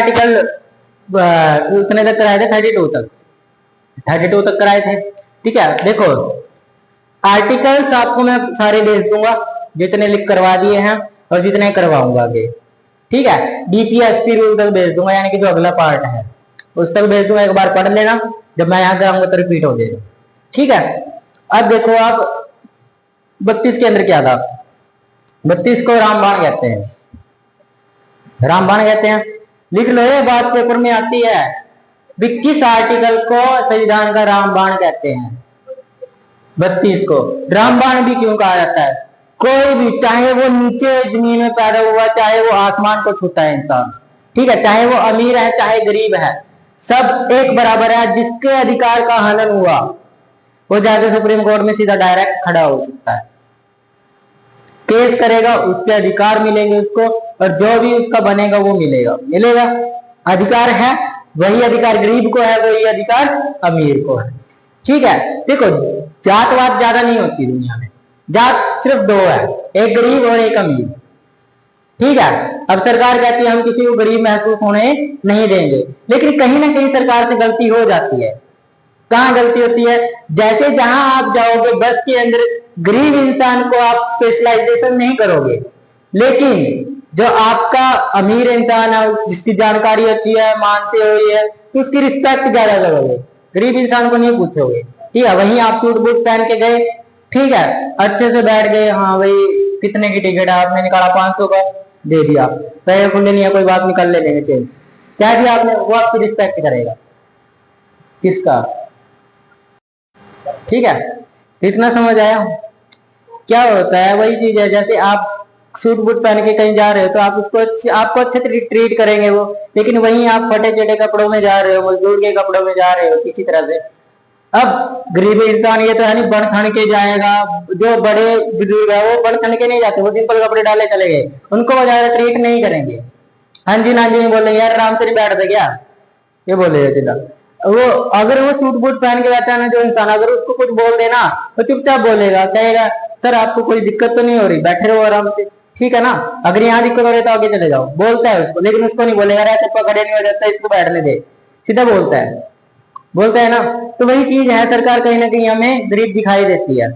Article उतने तक कराए थे 32 तक कराए थे। ठीक है, देखो आर्टिकल्स आपको मैं सारे भेज दूंगा, जितने लिख करवा दिए हैं और जितने करवाऊंगा आगे। ठीक है, डीपीएसपी रूल तक भेज दूंगा, यानी कि जो अगला पार्ट है उस तक भेज दूंगा। एक बार पढ़ लेना, जब मैं यहाँ कराऊंगा तो रिपीट हो जाएगा। ठीक है, अब देखो आप 32 के अंदर क्या था। 32 को रामबाण कहते हैं, रामबाण कहते हैं। लिख लो, ये बात पेपर में आती है। 21 आर्टिकल को संविधान का रामबाण कहते हैं। 32 को रामबाण भी क्यों कहा जाता है? कोई भी, चाहे वो नीचे जमीन में पैदा हुआ, चाहे वो आसमान को छूता है इंसान, ठीक है, चाहे वो अमीर है चाहे गरीब है, सब एक बराबर है। जिसके अधिकार का हनन हुआ वो जाके सुप्रीम कोर्ट में सीधा डायरेक्ट खड़ा हो सकता है, केस करेगा, उसके अधिकार मिलेंगे उसको, और जो भी उसका बनेगा वो मिलेगा। अधिकार है, वही अधिकार गरीब को है, वही अधिकार अमीर को है। ठीक है, देखो जातवाद ज्यादा नहीं होती दुनिया में, जात सिर्फ दो है, एक गरीब और एक अमीर। ठीक है, अब सरकार कहती है हम किसी को गरीब महसूस होने नहीं देंगे, लेकिन कहीं ना कहीं सरकार से गलती हो जाती है। कहाँ गलती होती है? जैसे जहां आप जाओगे बस के अंदर, गरीब इंसान को आप स्पेशलाइजेशन नहीं करोगे, लेकिन जो आपका अमीर इंसान है, जिसकी जानकारी अच्छी है, मानते हो ये, उसकी रिस्पेक्ट ज्यादा करोगे, गरीब इंसान को नहीं पूछोगे। ठीक है, वहीं आप सूट बूट पहन के गए, ठीक है, अच्छे से बैठ गए, हाँ भाई कितने की टिकट है, आपने निकाला 500 का, दे दिया, पैसे खुले नहीं है, कोई बात निकल ले देंगे चेंज, क्या दिया आपने, वो आपकी रिस्पेक्ट करेगा। किसका? ठीक है, इतना समझ आया? क्या होता है, वही चीज है, जैसे आप सूट बूट पहन के कहीं जा रहे हो तो आप आपको अच्छे ट्रीट करेंगे वो, लेकिन वहीं आप फटे चटे कपड़ों में जा रहे हो, मजदूर के कपड़ों में जा रहे हो किसी तरह से। अब गरीब इंसान ये तो है नहीं बन ठन के जाएगा, जो बड़े बुजुर्ग है वो बन ठन के नहीं जाते, वो सिंपल कपड़े डाले चले गए, उनको वो ज्यादा ट्रीट नहीं करेंगे। हाँ जी ना जी बोलेंगे, यार आराम से नहीं बैठते क्या, ये बोलेगा सीधा। वो अगर वो सूट बूट पहन के बैठा है ना जो इंसान, अगर उसको कुछ बोल देना तो चुपचाप बोलेगा, कहेगा सर आपको कोई दिक्कत तो नहीं हो रही, बैठे रहो आराम से, ठीक है ना। अगर यहाँ दिक्कत हो रही तो आगे चले जाओ, बोलता है उसको, लेकिन उसको नहीं बोलेगा अरे चप्पा खड़े नहीं हो जाता, इसको बैठने दे, सीधा बोलता है ना। तो वही चीज है, सरकार कहीं ना कहीं हमें गरीब दिखाई देती है,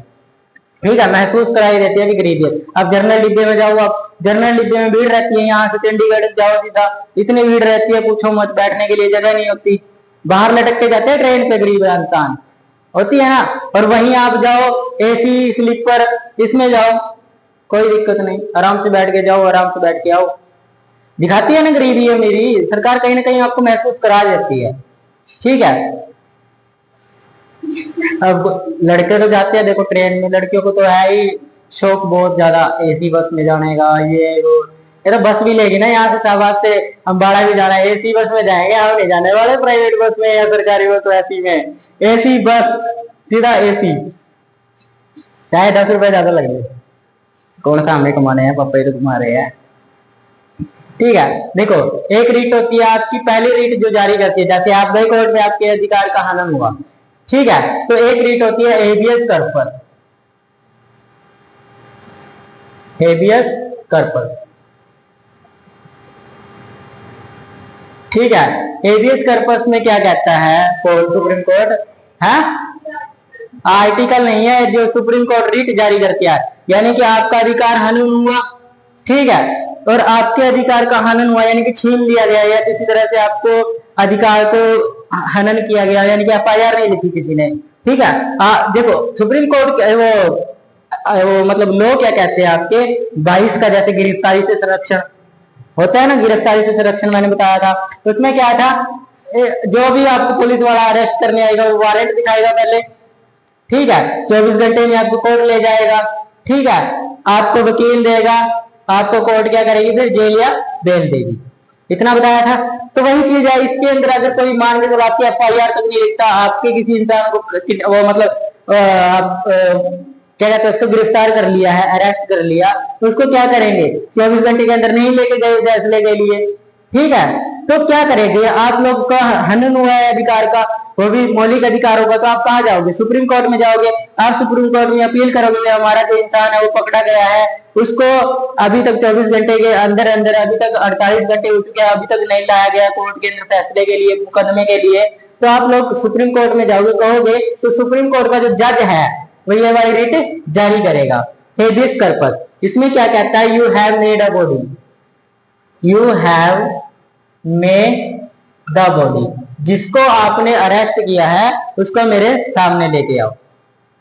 ठीक है, महसूस कराई देती है कि गरीब है। अब जनरल डिब्बे में जाओ, आप जनरल डिब्बे में भीड़ रहती है, यहाँ से चंडीगढ़ जाओ सीधा, इतनी भीड़ रहती है पूछो मत, बैठने के लिए जगह नहीं होती, बाहर लटक के जाते हैं ट्रेन पे गरीब इंसान, होती है ना। और वहीं आप जाओ एसी स्लीपर इसमें जाओ, कोई दिक्कत नहीं, आराम से बैठ के जाओ, आराम से बैठ के आओ। दिखाती है ना गरीबी है मेरी, सरकार कहीं ना कहीं आपको महसूस करा देती है। ठीक है, अब लड़के तो जाते हैं देखो ट्रेन में, लड़कियों को तो है ही शौक बहुत ज्यादा एसी बस में जाने का, ये वो। ये तो बस भी लेगी ना यहाँ से शाहबाद से अम्बाड़ा भी जाना है, एसी बस में जाएंगे, हम नहीं जाने वाले प्राइवेट बस में या सरकारी बस ऐसी में। एसी बस, सीधा एसी, चाहे 10 रुपए ज्यादा लगे, कौन सा हमें कमाने हैं, पापा ही तो कमा रहे हैं। ठीक है, देखो एक रीट होती है आपकी, पहली रीट जो जारी करती है, जैसे आप गए कोर्ट में आपके अधिकार का हनन हुआ, ठीक है, तो एक रीट होती है हेबियस कॉर्पस, हेबियस कॉर्पस। ठीक है, हेबियस कॉर्पस में क्या कहता है सुप्रीम कोर्ट है, आर्टिकल नहीं है, जो सुप्रीम कोर्ट रीट जारी करती है, यानी कि आपका अधिकार हनन हुआ, ठीक है, और आपके अधिकार का हनन हुआ यानी कि छीन लिया गया, या किसी तरह से आपको अधिकार को हनन किया गया, यानी कि एफआईआर नहीं लिखी किसी ने। ठीक है, देखो सुप्रीम कोर्ट वो मतलब लो क्या कहते हैं आपके 22 का, जैसे गिरफ्तारी से संरक्षण होता है ना, गिरफ्तारी से संरक्षण मैंने बताया था, तो उसमें क्या था, जो भी आपको पुलिस वाला अरेस्ट करने आएगा वो वारंट दिखाएगा पहले, ठीक है, 24 घंटे में आपको कोर्ट ले जाएगा, ठीक है, आपको वकील देगा, आपको कोर्ट क्या करेगी, फिर जेल या बेल देगी, इतना बताया था। तो वही चीज है इसके अंदर, अगर कोई मान के चलो आपकी एफआईआर तक नहीं लिखता, आपके किसी इंसान को वो मतलब क्या कहते हैं उसको गिरफ्तार कर लिया है, अरेस्ट कर लिया, तो उसको क्या करेंगे, 24 घंटे के अंदर नहीं लेके गए फैसले के लिए, ठीक है, तो क्या करेंगे आप लोग का हनन हुआ है अधिकार का, वो भी मौलिक अधिकार होगा, तो आप कहाँ जाओगे? सुप्रीम कोर्ट में जाओगे। आप सुप्रीम कोर्ट में अपील करोगे हमारा जो इंसान है वो पकड़ा गया है, उसको अभी तक 24 घंटे के अंदर अंदर, अभी तक 48 घंटे हो चुके हैं, अभी तक नहीं लाया गया कोर्ट के अंदर फैसले के लिए, मुकदमे के लिए। तो आप लोग सुप्रीम कोर्ट में जाओगे, कहोगे तो सुप्रीम कोर्ट का जो जज है वो ये वाली रिट जारी करेगा, हेबियस कॉर्पस। इसमें क्या कहता है? You have made a body, you have made the body, जिसको आपने अरेस्ट किया है उसको मेरे सामने लेके आओ।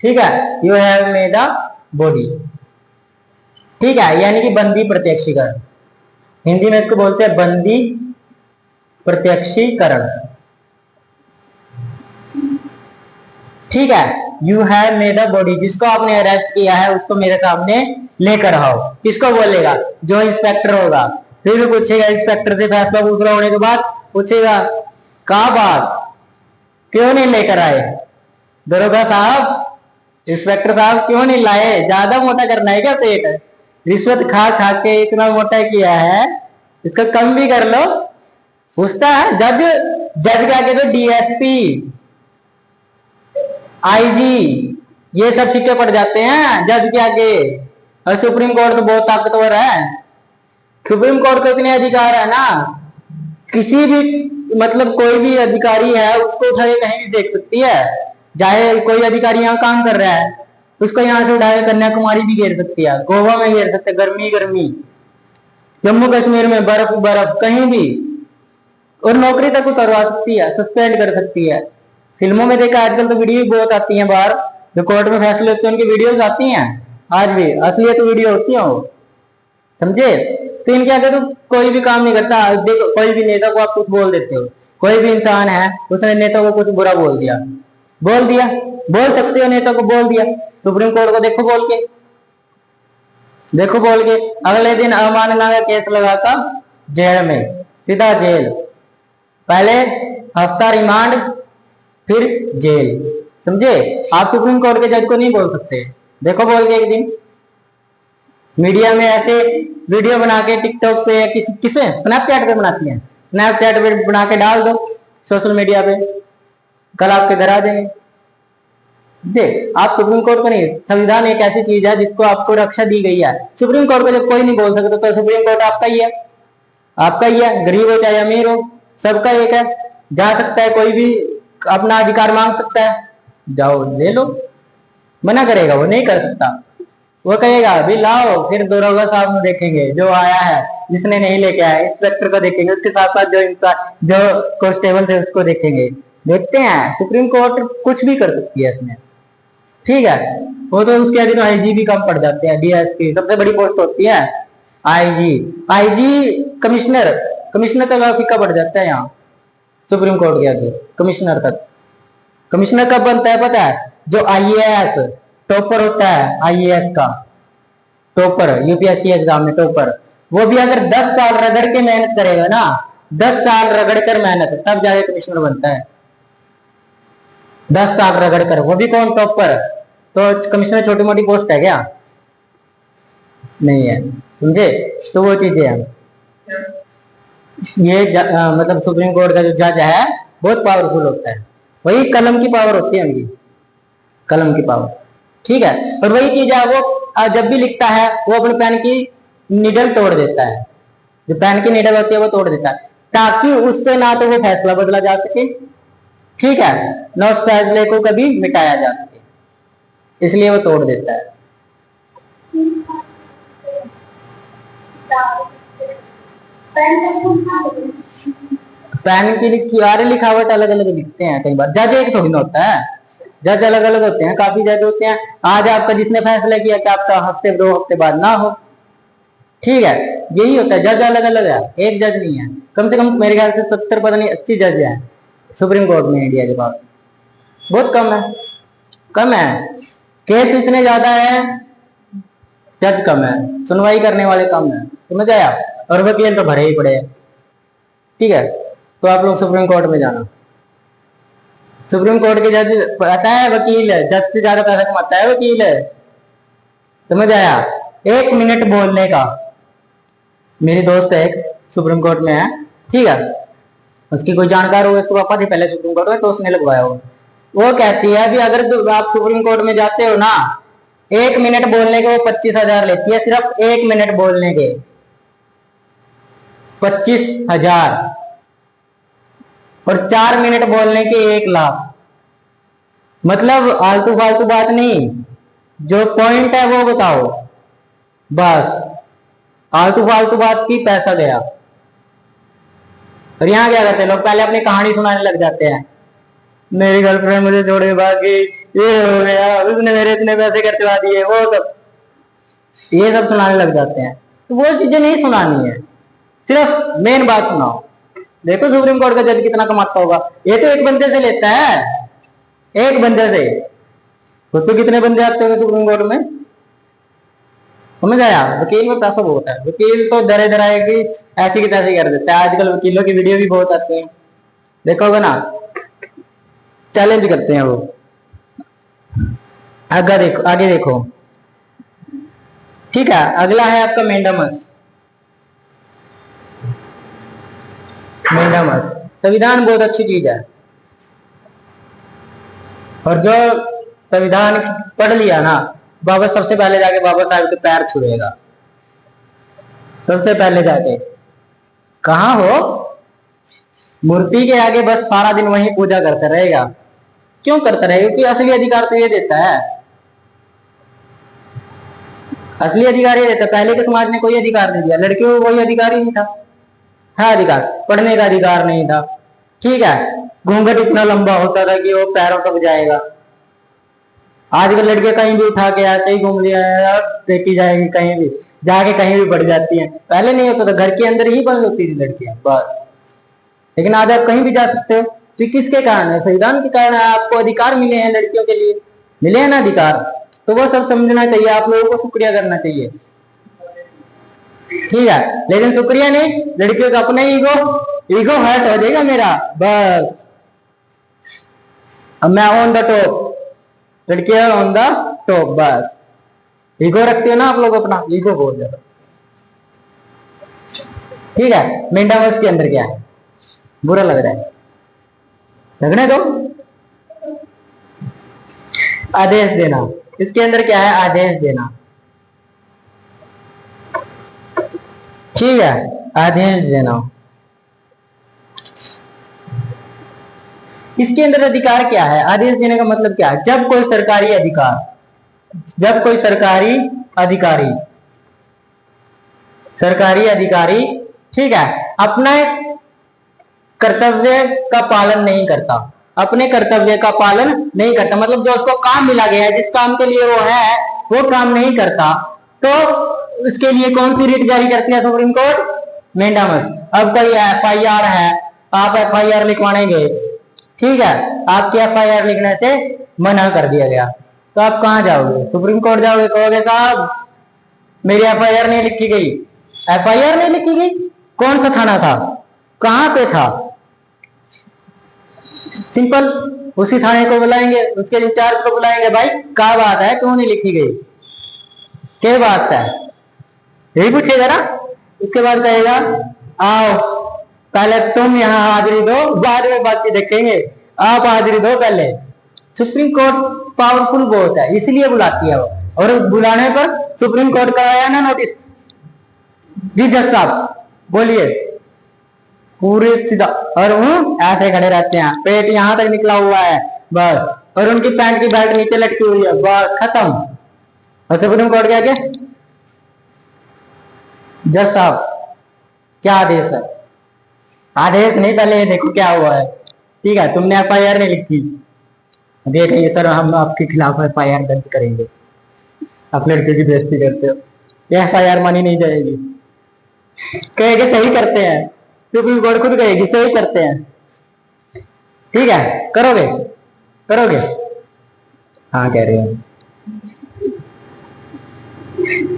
ठीक है, you have made the body. ठीक है, यानी कि बंदी प्रत्यक्षीकरण, हिंदी में इसको बोलते हैं बंदी प्रत्यक्षीकरण। ठीक है, you have made a body, जिसको आपने अरेस्ट किया है उसको मेरे सामने लेकर आओ। किसको बोलेगा? जो इंस्पेक्टर होगा। फिर भी पूछेगा, इंस्पेक्टर से फैसला पूरा होने के बाद पूछेगा, कहा बात क्यों नहीं लेकर आए? दरोगा साहब, इंस्पेक्टर साहब क्यों नहीं लाए? ज्यादा मोटा करना है क्या पेट? रिश्वत खा खा के इतना मोटा किया है, इसका कम भी कर लो। पूछता है जज, जज के आगे तो डीएसपी, आईजी, ये सब सिक्के पड़ जाते हैं जज के आगे। और सुप्रीम कोर्ट तो बहुत ताकतवर है। सुप्रीम कोर्ट को इतने अधिकार है ना, किसी भी मतलब कोई भी अधिकारी है उसको उठा के कहीं भी देख सकती है। चाहे कोई अधिकारी यहाँ काम कर रहा है, उसको यहाँ से उठा के कन्याकुमारी भी घेर सकती है, गोवा में घेर सकते, गर्मी गर्मी, जम्मू कश्मीर में बर्फ बर्फ, कहीं भी, और नौकरी तक उतरवा सकती है, सस्पेंड कर सकती है। फिल्मों में देखा, आजकल तो वीडियो बहुत आती है बाहर, जो कोर्ट में फैसले होते हैं उनकी वीडियोस आती हैं आज भी, असलियत वीडियो होती है वो, समझे? तो इनके आगे तो कोई भी काम नहीं करता। देखो, कोई भी नेता को आप कुछ बोल देते हो, कोई भी इंसान है उसने नेता को कुछ बुरा बोल दिया, बोल सकते हो, नेता को बोल दिया, सुप्रीम कोर्ट को देखो बोल के, देखो बोल के, अगले दिन अवमानना का केस लगाता, जेल में, सीधा जेल, पहले हफ्ता रिमांड, फिर जेल, समझे? आप सुप्रीम कोर्ट के जज को नहीं बोल सकते, देखो बोल के एक दिन। मीडिया में ऐसे वीडियो बना के टिकटॉक पे या किसे स्नैपचैट पे बनाती हैं, स्नैपचैट पे बना के डाल दो सोशल मीडिया पे, कल आपके घर आ जाएंगे। देख, आप सुप्रीम कोर्ट को नहीं, संविधान एक ऐसी चीज है जिसको आपको रक्षा दी गई है। सुप्रीम कोर्ट को जब कोई नहीं बोल सकता तो सुप्रीम कोर्ट आपका ही है, आपका ही है, गरीब हो चाहे अमीर हो, सबका एक है। जा सकता है कोई भी, अपना अधिकार मांग सकता है, जाओ ले लो। मना करेगा? वो नहीं कर सकता। वो कहेगा अभी लाओ, फिर दरोगा साहब में देखेंगे, जो आया है, जिसने नहीं लेके आया, इंस्पेक्टर को देखेंगे, उसके साथ साथ जो कांस्टेबल थे उसको देखेंगे। देखते हैं, सुप्रीम कोर्ट कुछ भी कर सकती है इसमें। ठीक है, वो तो उसके आगे तो आईजी भी कम पड़ जाते हैं, डीएसपी सबसे बड़ी पोस्ट होती है आईजी कमिश्नर, कमिश्नर का फीका पड़ जाता है यहाँ सुप्रीम कोर्ट के आगे, कमिश्नर तक। कमिश्नर कब बनता है पता है? जो आईएएस टॉपर होता है, आईएएस का टॉपर, यूपीएससी एग्जाम में टॉपर, वो भी अगर 10 साल रगड़ के मेहनत करेगा ना, 10 साल रगड़ कर मेहनत, तब जाके कमिश्नर बनता है। 10 साल रगड़ कर, वो भी कौन? टॉपर। तो कमिश्नर छोटी मोटी पोस्ट है क्या? नहीं है, समझे? तो वो चीजें हैं। ये मतलब सुप्रीम कोर्ट का जो जज है बहुत पावरफुल होता है, वही कलम की पावर होती है उनकी, कलम की पावर। ठीक है, और वही चीज है, वो जब भी लिखता है वो अपने पेन की निडल तोड़ देता है, जो पेन की निडल होती है वो तोड़ देता है, ताकि उससे ना तो वो फैसला बदला जा सके, ठीक है, ना उस फैसले को कभी मिटाया जा सके, इसलिए वो तोड़ देता है। पेन की लिखावट अलग अलग लिखते हैं, कई बार जज एक थोड़ी ना होता है, जज अलग अलग होते हैं, काफी जज होते हैं। आज आपका जिसने फैसला किया कि आपका हफ्ते 2 हफ्ते बाद ना हो, ठीक है, यही होता है, जज अलग अलग है, एक जज नहीं है। कम से कम मेरे ख्याल से 70 पता नहीं 80 जज है सुप्रीम कोर्ट में इंडिया के पास, बहुत कम है, कम है। केस इतने ज्यादा है, जज कम है, सुनवाई करने वाले कम है, समझ आया? और वकील तो भरे ही पड़े हैं। ठीक है, तो आप लोग सुप्रीम कोर्ट में जाना, सुप्रीम कोर्ट के जज पता है वकील है, जज से ज्यादा पैसा कमाता है वकील है, समझ आया? 1 मिनट बोलने का, मेरी दोस्त है एक सुप्रीम कोर्ट में है, ठीक है, उसकी कोई जानकार हो, उसके पापा थे पहले सुप्रीम कोर्ट में, तो उसने लगवाया हो। वो कहती है भी अगर आप सुप्रीम कोर्ट में जाते हो ना, 1 मिनट बोलने के वो 25,000 लेती है, सिर्फ 1 मिनट बोलने के 25,000, और 4 मिनट बोलने के 1 लाख। मतलब आलतू फालतू बात नहीं, जो पॉइंट है वो बताओ, बस आलतू फालतू बात की पैसा गया। और यहाँ क्या करते हैं लोग, पहले अपनी कहानी सुनाने लग जाते हैं, मेरी गर्लफ्रेंड मुझे छोड़ के भाग गई, ये हो गया, उसने मेरे इतने पैसे कटवा दिए, वो सब, ये सब सुनाने लग जाते हैं। तो वो चीजें नहीं सुनानी है, सिर्फ मेन बात सुनाओ। देखो सुप्रीम कोर्ट का जज कितना कमाता होगा, ये तो एक बंदे से लेता है, एक बंदे से। तो कितने बंदे आते होंगे सुप्रीम कोर्ट में, समझ आया। वकील में पैसा बहुत है, वकील तो डरे डराए कि ऐसी की तैसी कर देता है। आजकल वकीलों की वीडियो भी बहुत आती है, देखोगे ना, चैलेंज करते हैं वो। आगे देखो, ठीक है। अगला है आपका मेंडामस। मेंडामस संविधान बहुत अच्छी चीज है, और जो संविधान पढ़ लिया ना, बाबा सबसे पहले जाके बाबा साहब के पैर छुएगा, सबसे पहले जाके। कहाँ हो, मूर्ति के आगे बस सारा दिन वही पूजा करता रहेगा। क्यों करता रहेगा, क्योंकि असली अधिकार तो ये देता है, असली अधिकार ये देता है। पहले के समाज ने कोई अधिकार नहीं दिया, लड़कियों को कोई अधिकार ही नहीं था। है अधिकार, पढ़ने का अधिकार नहीं था, ठीक है। घूंघट इतना लंबा होता था कि वो पैरों तक जाएगा। आजकल लड़कियां कहीं भी उठा के ऐसे ही घूम लिया, देखी जाएगी कहीं भी जाके, कहीं भी बढ़ जाती हैं। पहले नहीं होता था, घर के अंदर ही बंद होती थी लड़कियां बस। लेकिन आज आप कहीं भी जा सकते हो, तो किसके कारण है, संविधान के कारण है। आपको अधिकार मिले हैं, लड़कियों के लिए मिले हैं ना अधिकार, तो वो सब समझना चाहिए, आप लोगों को शुक्रिया करना चाहिए, ठीक है। लेकिन शुक्रिया नहीं, लड़कियों का अपना ईगो हर्ट हो जाएगा मेरा, बस अब मैं ऑन द टॉप, लड़कियां ऑन द टॉप, बस। ईगो रखते हो ना आप लोग, अपना ईगो बहुत ज्यादा, ठीक है। मेंडामस के अंदर क्या है, बुरा लग रहा है, लगने दो। आदेश देना, इसके अंदर क्या है, आदेश देना, ठीक है, आदेश देना। इसके अंदर अधिकार क्या है, आदेश देने का मतलब क्या है, जब कोई सरकारी अधिकारी, ठीक है, अपना कर्तव्य का पालन नहीं करता, अपने कर्तव्य का पालन नहीं करता, मतलब जो उसको काम मिला गया है, जिस काम के लिए वो है, वो काम नहीं करता, तो उसके लिए कौन सी रिट जारी करती है सुप्रीम कोर्ट, मेंडामस। अब कोई FIR है, आप FIR लिखवाने गए, ठीक है, आपकी FIR लिखने से मना कर दिया गया, तो आप कहां जाओगे, सुप्रीम कोर्ट जाओगे, कहोगे साहब मेरी FIR नहीं लिखी गई। FIR नहीं लिखी गई, कौन सा थाना था, कहां पे था, सिंपल उसी थाने को बुलाएंगे, उसके इंचार्ज को बुलाएंगे, भाई क्या बात है, क्यों नहीं लिखी गई, क्या बात है, यही पूछेगा ना। उसके बाद कहेगा आओ पहले तुम यहाँ हाजिरी दो, बाद में बाकी देखेंगे, आप हाजिरी दो पहले। सुप्रीम कोर्ट पावरफुल बहुत है, इसलिए बुलाती है वो, और बुलाने पर सुप्रीम कोर्ट का आया ना नोटिस, जी जज साहब बोलिए, पूरे सीधा, और वो ऐसे खड़े रहते हैं, पेट यहां तक निकला हुआ है बस, और उनकी पैंट की बेल्ट नीचे लटकी हुई है, बस खत्म। और सुप्रीम कोर्ट क्या क्या, जज साहब क्या आदेश है, आदेश नहीं, पहले ये देखो क्या हुआ है, ठीक है, तुमने FIR नहीं लिखी, देखिए सर हम आपके खिलाफ FIR दर्ज करेंगे, आप लड़के की बेइज्जती करते हो, ये FIR मानी नहीं जाएगी, कहेंगे सही करते हैं, सुप्रीम कोर्ट खुद कहेगी सही करते हैं, ठीक है, करोगे, हाँ कह रहे हैं।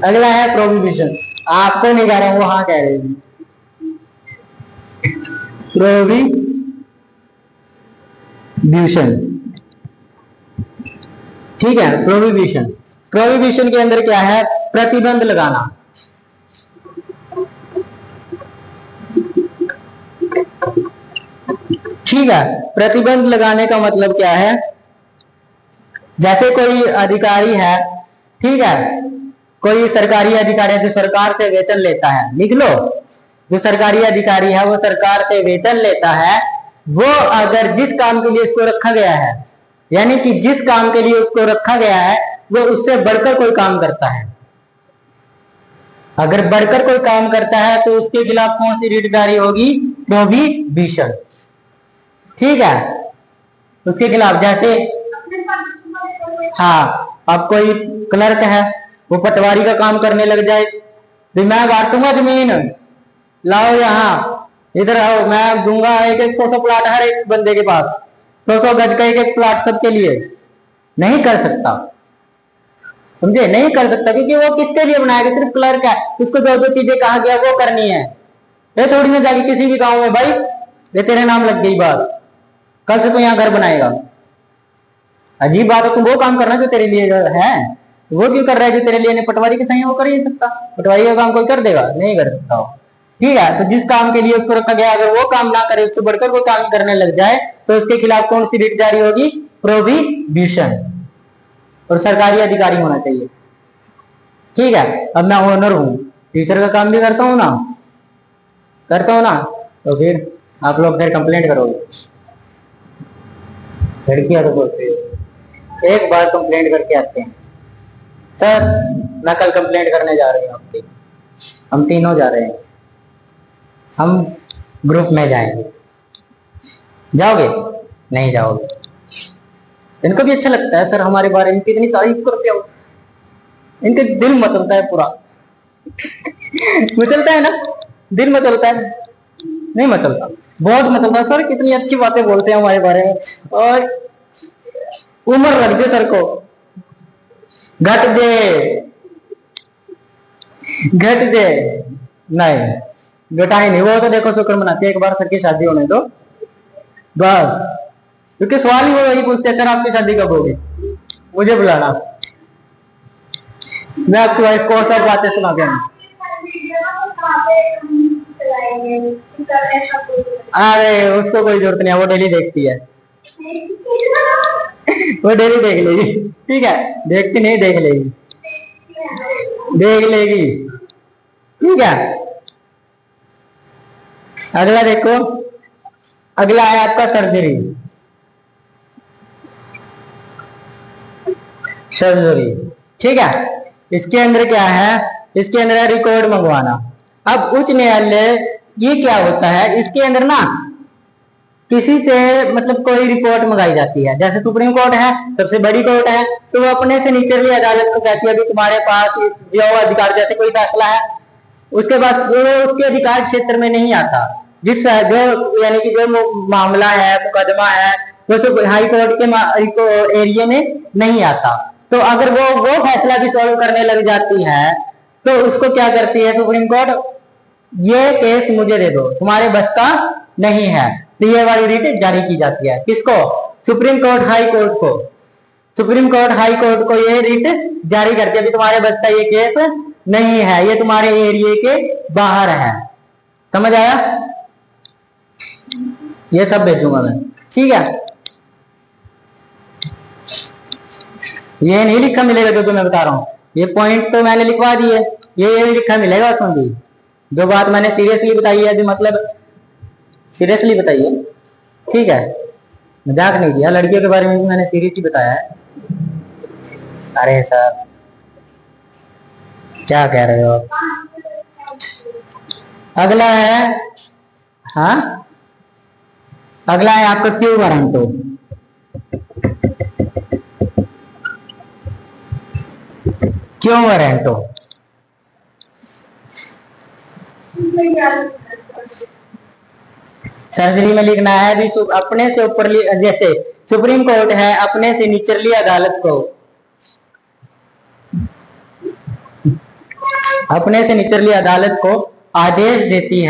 अगला है प्रोहिबिशन, आपको नहीं कह रहा हूं, वो हाँ कह रहे हैं, प्रोहिबिशन, ठीक है। प्रोहिबिशन के अंदर क्या है, प्रतिबंध लगाना, ठीक है। प्रतिबंध लगाने का मतलब क्या है? जैसे कोई अधिकारी है, ठीक है, कोई सरकारी अधिकारी है जो सरकार से वेतन लेता है, लिख लो, जो सरकारी अधिकारी है वो सरकार से वेतन लेता है, वो अगर जिस काम के लिए उसको रखा गया है, यानी कि जिस काम के लिए उसको रखा गया है वो उससे बढ़कर कोई काम करता है, अगर बढ़कर कोई काम करता है तो उसके खिलाफ कौन सी रीट जारी होगी? प्रोहिबिशन। ठीक है, उसके खिलाफ, जैसे हाँ, अब कोई क्लर्क है, वो पटवारी का काम करने लग जाए, तो मैं बांटूंगा जमीन, लाओ यहाँ, इधर आओ, मैं दूंगा एक एक 100 प्लाट हर एक बंदे के पास, 100 गज का एक एक प्लाट सबके लिए, नहीं कर सकता, समझे? नहीं कर सकता, क्योंकि वो किसके लिए बनाया गया? सिर्फ क्लर्क है, उसको जो जो चीजें कहा गया वो करनी है। ये थोड़ी ना जाके किसी भी गांव में भाई ये तेरे नाम लग गई बात, कल से तू यहाँ घर बनाएगा, अजीब बात है। तुम वो काम करना जो तेरे लिए है, वो क्यों कर रहा है जो तेरे लिए नहीं? पटवारी के सही वो कर ही नहीं सकता, पटवारी का काम कोई कर देगा? नहीं कर सकता हो। ठीक है, तो जिस काम के लिए उसको रखा गया अगर वो काम ना करे, उससे बढ़कर वो काम करने लग जाए, तो उसके खिलाफ कौन सी रीट जारी होगी? प्रोहिबिशन। और सरकारी अधिकारी होना चाहिए। ठीक है, अब मैं ओनर हूँ, टीचर का काम भी करता हूँ ना, तो फिर आप लोग फिर कंप्लेंट करोगे, लड़कियां तो बोलते हैं एक बार कंप्लेंट करके आते हैं, सर मैं कल कंप्लेंट करने जा रही हूँ आपकी, हम तीनों जा रहे हैं, हम ग्रुप में जाएंगे, जाओगे? नहीं जाओगे। इनको भी अच्छा लगता है सर हमारे बारे में कितनी तारीफ करते हो, इनके दिल मचलता है पूरा मचलता है ना, दिल मचलता है, नहीं मचलता? बहुत मचलता है सर, कितनी अच्छी बातें बोलते हैं हमारे बारे में, और उम्र रख दे सर को, घट दे, नहीं घटाई नहीं, वो तो देखो शुक्र मनाते, एक बार सर की शादी होने दो बस, क्योंकि सवाल ही वो यही पूछते हैं, सर आपकी शादी कब होगी, मुझे बुलाना, मैं आपकी वाइफ को सब बातें सुना के, अरे उसको कोई जरूरत नहीं है, वो डेली देखती है वो डेली देख लेगी, ठीक है, देखती नहीं, देख लेगी, ठीक है। अगला देखो, अगला है आपका सर्जरी, ठीक है। इसके अंदर क्या है? इसके अंदर है रिकॉर्ड मंगवाना। अब उच्च न्यायालय ये क्या होता है, इसके अंदर ना किसी से मतलब कोई रिपोर्ट मंगाई जाती है, जैसे सुप्रीम कोर्ट है, सबसे बड़ी कोर्ट है, तो वो अपने से निचली अदालत को कहती है अभी तुम्हारे पास जो अधिकार, जैसे कोई फैसला है उसके पास वो उसके अधिकार क्षेत्र में नहीं आता, जिस जो यानी कि जो मामला है, मुकदमा है, वो सब हाई कोर्ट के एरिया में नहीं आता, तो अगर वो फैसला भी सॉल्व करने लग जाती है तो उसको क्या करती है सुप्रीम कोर्ट? ये केस मुझे दे दो, तुम्हारे बस का नहीं है, तो ये वाली रीट जारी की जाती है। किसको? सुप्रीम कोर्ट हाई कोर्ट को, सुप्रीम कोर्ट हाई कोर्ट को ये रीट जारी करती है कि तुम्हारे बस का ये केस नहीं है, ये तुम्हारे एरिया के बाहर है। समझ आया? ये सब भेजूंगा मैं, ठीक है। ये नहीं लिखा मिलेगा जो मैं बता रहा हूँ, ये पॉइंट तो मैंने लिखवा दिए, ये लिखा मिलेगा उसमें भी, जो बात मैंने सीरियसली बताई है, जो मतलब सीरियसली बताइए, ठीक है, मजाक नहीं किया, लड़कियों के बारे में भी मैंने सीरियसली बताया है। अरे सर क्या कह रहे हो? अगला है, हाँ अगला है आपका क्यू वारंटो। क्यों वारंटो? सर्जरी में लिखना है भी अपने से ऊपर, जैसे सुप्रीम कोर्ट है अपने से निचली अदालत को, अपने से निचली अदालत को आदेश देती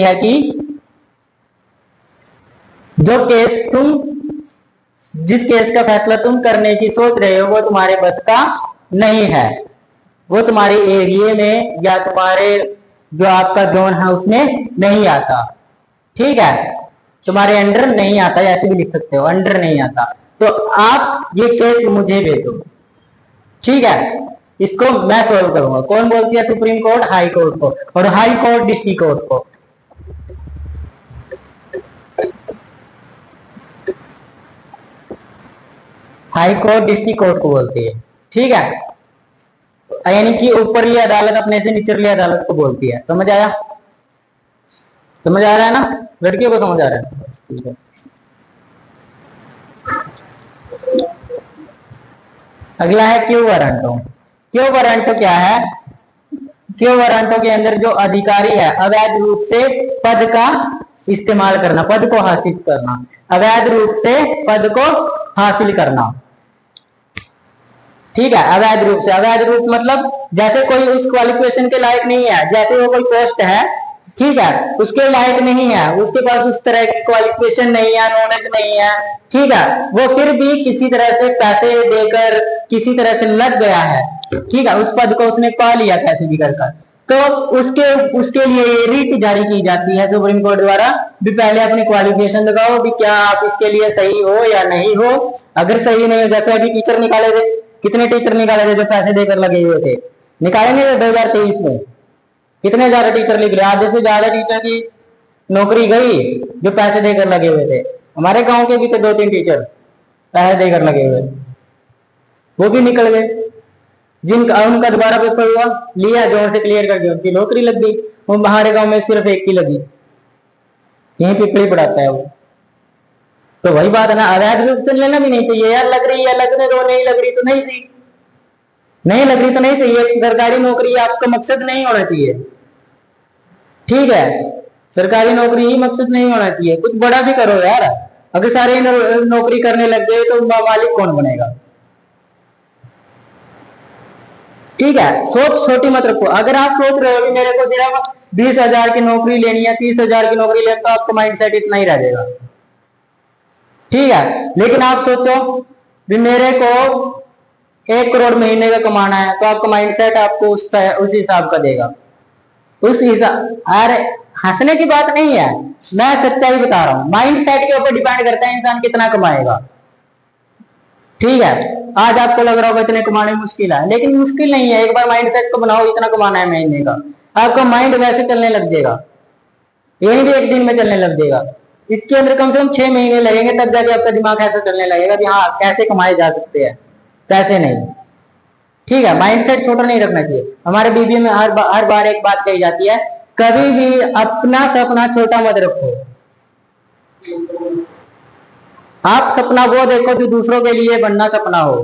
है कि जो केस जिस केस का फैसला तुम करने की सोच रहे हो वो तुम्हारे बस का नहीं है, वो तुम्हारे एरिया में या तुम्हारे जो आपका जोन है उसमें नहीं आता, ठीक है, तुम्हारे अंडर नहीं आता, ऐसे भी लिख सकते हो अंडर नहीं आता, तो आप ये केस मुझे भेजो। ठीक है, इसको मैं सॉल्व करूंगा। कौन बोलती है? सुप्रीम कोर्ट हाई कोर्ट को, और हाई कोर्ट डिस्ट्रिक्ट कोर्ट को। हाई कोर्ट डिस्ट्रिक्ट कोर्ट को बोलती है। ठीक है, यानी कि ऊपरली अदालत अपने से निचली अदालत को बोलती है। समझ आया? समझ आ रहा है ना? लड़कियों को समझ आ रहा है? अगला है क्यू वारंटो। क्यू वारंटो क्या है? क्यू वारंटो के अंदर जो अधिकारी है अवैध रूप से पद का इस्तेमाल करना, पद को हासिल करना, अवैध रूप से पद को हासिल करना। ठीक है, अवैध रूप से, अवैध रूप मतलब जैसे कोई उस क्वालिफिकेशन के लायक नहीं है, जैसे वो कोई पोस्ट है, ठीक है, उसके लायक नहीं है, उसके पास उस तरह की क्वालिफिकेशन नहीं है, नॉलेज नहीं है, ठीक है, वो फिर भी किसी तरह से पैसे देकर किसी तरह से लग गया है, ठीक है, उस पद को उसने पा लिया पैसे भी कर, तो उसके लिए रीट जारी की जाती है सुप्रीम कोर्ट द्वारा भी पहले अपनी क्वालिफिकेशन लगाओ भी क्या आप इसके लिए सही हो या नहीं हो। अगर सही नहीं हो, जैसे अभी टीचर निकाले थे, कितने टीचर निकाले थे जो पैसे देकर लगे हुए थे? निकाले नहीं थे 2023 में? कितने ज्यादा टीचर निकले? आधे से ज्यादा टीचर की नौकरी गई जो पैसे देकर लगे हुए थे। हमारे गांव के भी थे 2-3 टीचर पैसे देकर लगे हुए, वो भी निकल गए। जिनका उनका दोबारा पेपर हुआ, लिया, जोर से क्लियर कर दिया, उनकी नौकरी लग गई। वो हमारे गांव में सिर्फ एक की लगी, यहीं पिपली पढ़ाता है वो। तो वही बात है ना, अवैध रूप से लेना भी नहीं चाहिए यार। लग रही है लगने दो, नहीं लग रही तो नहीं सही, नहीं लग रही तो नहीं सही है। सरकारी नौकरी आपका मकसद नहीं होना चाहिए, ठीक है, सरकारी नौकरी ही मकसद नहीं होना चाहिए। कुछ बड़ा भी करो यार। अगर सारे नौकरी करने लग गए तो मालिक कौन बनेगा? ठीक है, सोच छोटी मत रखो। अगर आप सोच रहे हो कि मेरे को सिर्फ 20,000 की नौकरी लेनी है, 30,000 की नौकरी लेनी, तो आपका माइंड सेट इतना ही रह जाएगा, ठीक है। लेकिन आप सोचो भी मेरे को 1 करोड़ महीने का कमाना है, तो आपका माइंड सेट आपको उस हिसाब का देगा, उस हिसाब। अरे हंसने की बात नहीं है, मैं सच्चाई बता रहा हूं। माइंड सेट के ऊपर डिपेंड करता है इंसान कितना कमाएगा, ठीक है। आज आपको लग रहा होगा इतने कमाने मुश्किल है, लेकिन मुश्किल नहीं है। एक बार माइंड सेट को बनाओ, इतना कमाना है महीने का, आपका माइंड वैसे चलने लग जाएगा, यही भी 1 दिन में चलने लग जाएगा। इसके अंदर कम से कम 6 महीने लगेंगे, तब जाके आपका दिमाग ऐसा चलने लगेगा कि हाँ कैसे कमाए जा सकते हैं, पैसे नहीं, ठीक है। माइंड सेट छोटा नहीं रखना चाहिए। हमारे बीबीए में हर बार एक बात कही जाती है, कभी भी अपना सपना छोटा मत रखो। आप सपना वो देखो जो दूसरों के लिए बनना सपना हो।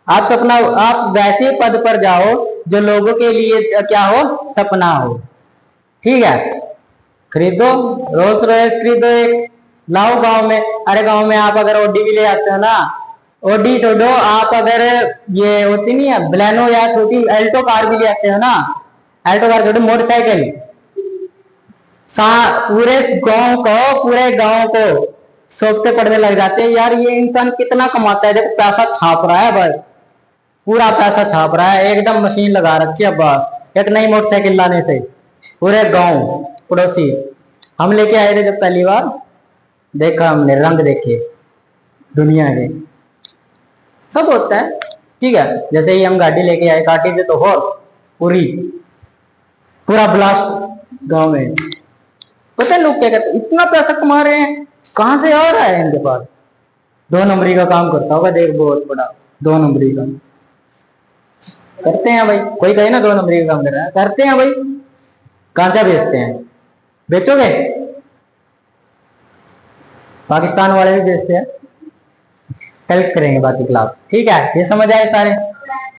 आप वैसे पद पर जाओ जो लोगों के लिए क्या हो, सपना हो, ठीक है। खरीदो, रोल्स रॉयस खरीदो, एक लाओ गांव में। अरे गांव में आप अगर ओडी भी ले आते हो ना, ओडी छोड़ो, आप अगर ये होती नहीं है बलेनो या छोटी एल्टो कार भी ले आते हो ना, एल्टो कार छोड़ो, मोटरसाइकिल, पूरे गांव को सोचते पड़ने लग जाते हैं यार ये इंसान कितना कमाता है, देखो पैसा छाप रहा है, बस पूरा पैसा छाप रहा है, एकदम मशीन लगा रखी है, बस एक नई मोटरसाइकिल लाने से पूरे गांव पड़ोसी। हम लेके आए थे जब पहली बार, देखा हमने, रंग देखे दुनिया के, सब होता है, ठीक है। जैसे ही हम गाड़ी लेके आए, गाड़ी से तो हो पूरा ब्लास्ट गांव में। पता है लोग क्या कहते, इतना पैसा कमा रहे हैं, कहां से आ रहा है इनके पास? 2 नंबरी का काम करता होगा, देख बहुत बड़ा 2 नंबरी का करते हैं भाई। कोई कहे ना 2 नंबरी का काम कर रहा है, करते हैं भाई। कहां बेचते हैं? बेचोगे? पाकिस्तान वाले भी बेचते हैं, हेल्प करेंगे बाकी क्लास, ठीक है। ये समझ आए सारे?